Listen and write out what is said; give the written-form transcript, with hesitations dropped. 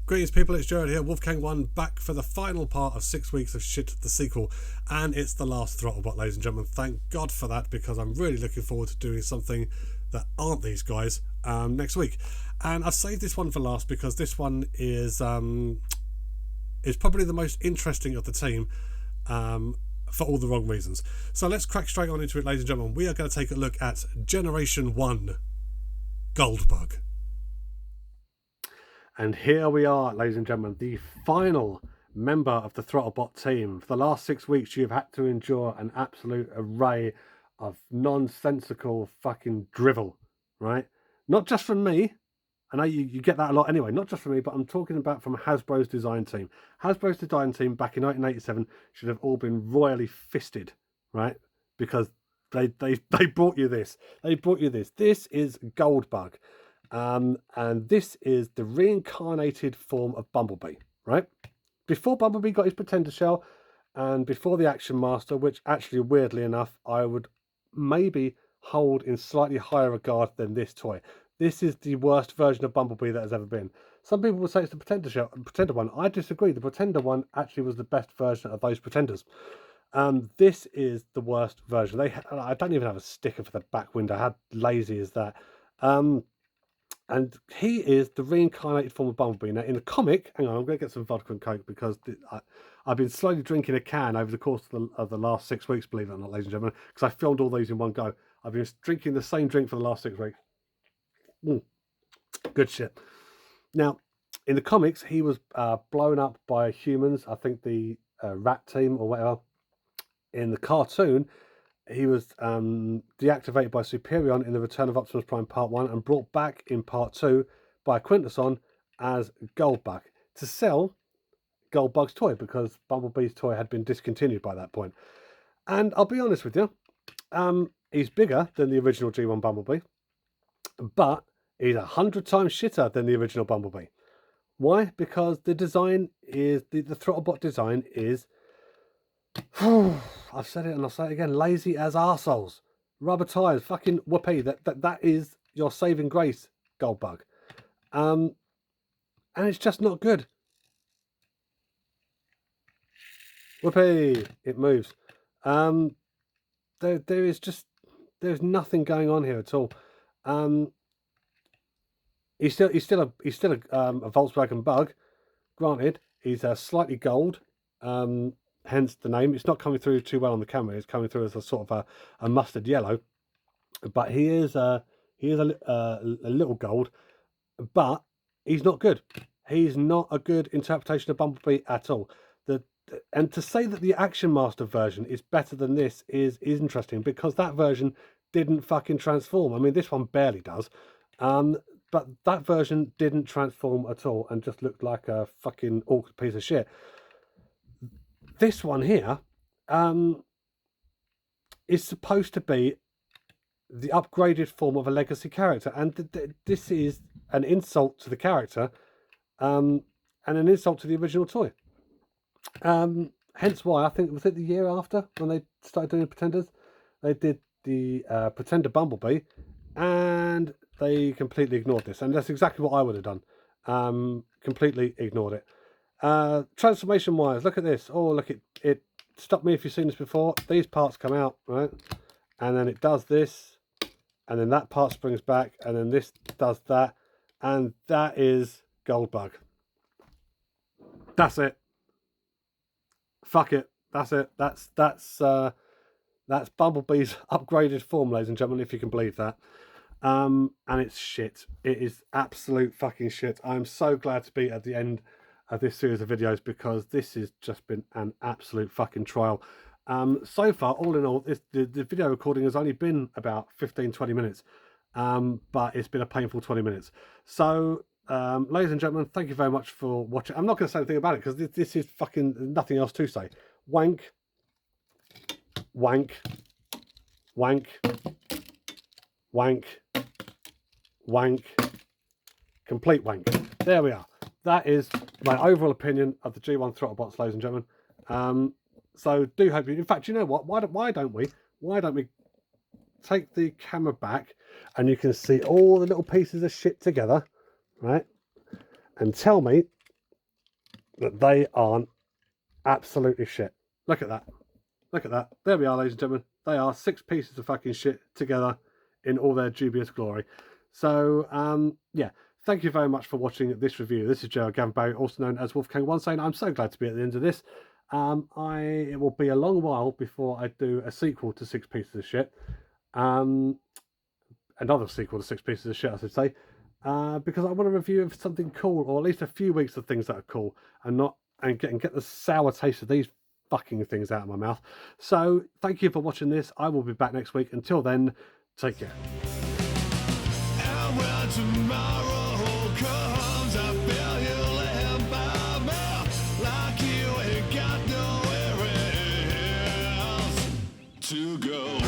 Greetings people, it's Jared here, Wolfgang1, back for the final part of 6 weeks of Shit the Sequel, and it's the last Throttlebot, ladies and gentlemen. Thank God for that, because I'm really looking forward to doing something that aren't these guys next week. And I've saved this one for last because this one is probably the most interesting of the team for all the wrong reasons. So let's crack straight on into it, ladies and gentlemen. We are going to take a look at Generation 1 Goldbug. And here we are, ladies and gentlemen, the final member of the Throttlebot team. For the last 6 weeks, you've had to endure an absolute array of nonsensical fucking drivel, right? Not just from me. I know you get that a lot anyway, not just from me, but I'm talking about from Hasbro's design team. Hasbro's design team back in 1987 should have all been royally fisted, right? Because they brought you this. They brought you this. This is Goldbug. And this is the reincarnated form of Bumblebee, right? Before Bumblebee got his Pretender shell and before the Action Master, which actually, weirdly enough, I would maybe hold in slightly higher regard than this toy. This is the worst version of Bumblebee that has ever been. Some people would say it's the Pretender one. I disagree. The Pretender one actually was the best version of those Pretenders. This is the worst version. I don't even have a sticker for the back window. How lazy is that? And he is the reincarnated form of Bumblebee. Now, in the comic, hang on, I'm going to get some vodka and coke because I've been slowly drinking a can over the course of the last 6 weeks, believe it or not, ladies and gentlemen, because I filmed all these in one go. I've been drinking the same drink for the last 6 weeks. Good shit. Now, in the comics, he was blown up by humans, I think the rat team or whatever. In the cartoon, he was deactivated by Superion in the Return of Optimus Prime Part 1 and brought back in Part 2 by Quintesson as Goldbug to sell Goldbug's toy because Bumblebee's toy had been discontinued by that point. And I'll be honest with you, he's bigger than the original G1 Bumblebee, but he's 100 times shitter than the original Bumblebee. Why? Because the design is, the Throttlebot design is... I've said it and I'll say it again. Lazy as arseholes. Rubber tires. Fucking whoopee. That is your saving grace, Goldbug. And it's just not good. Whoopee. It moves. There's nothing going on here at all. He's still a Volkswagen Bug. Granted, he's slightly gold. Hence the name. It's not coming through too well on the camera. It's coming through as a sort of a mustard yellow, but he is a little gold, but he's not good. He's not a good interpretation of Bumblebee at all. And to say that the Action Master version is better than this is interesting because that version didn't fucking transform. I mean, this one barely does, but that version didn't transform at all and just looked like a fucking awkward piece of shit. This one here is supposed to be the upgraded form of a legacy character, and this is an insult to the character and an insult to the original toy. Hence why I think, was it the year after when they started doing Pretenders? They did the Pretender Bumblebee, and they completely ignored this, and that's exactly what I would have done. Completely ignored it. Transformation wise, look at this. Oh, look, it stop me if you've seen this before. These parts come out, right? And then it does this, and then that part springs back, and then this does that, and that is Goldbug. That's it. Fuck it. That's it. That's Bumblebee's upgraded form, ladies and gentlemen, if you can believe that. And it's shit. It is absolute fucking shit. I'm so glad to be at the end of this series of videos because this has just been an absolute fucking trial. So far, all in all, the video recording has only been about 15-20 minutes, but it's been a painful 20 minutes. So ladies and gentlemen, thank you very much for watching. I'm not going to say anything about it because this is fucking nothing else to say. Wank, wank, wank, wank, wank, complete wank. There we are. That is my overall opinion of the G1 Throttlebots, ladies and gentlemen. So do hope you... In fact, you know what? Why don't we take the camera back and you can see all the little pieces of shit together, right? And tell me that they aren't absolutely shit. Look at that. Look at that. There we are, ladies and gentlemen. They are 6 pieces of fucking shit together in all their dubious glory. So, yeah. Thank you very much for watching this review. This is Gerald Gavin Barry, also known as Wolfgang1, saying I'm so glad to be at the end of this. It will be a long while before I do a sequel to 6 Pieces of Shit. Another sequel to 6 Pieces of Shit, I should say. Because I want to review something cool, or at least a few weeks of things that are cool, and get the sour taste of these fucking things out of my mouth. So thank you for watching this. I will be back next week. Until then, take care. And when tomorrow comes, I feel you laying by me, like you ain't got nowhere else to go.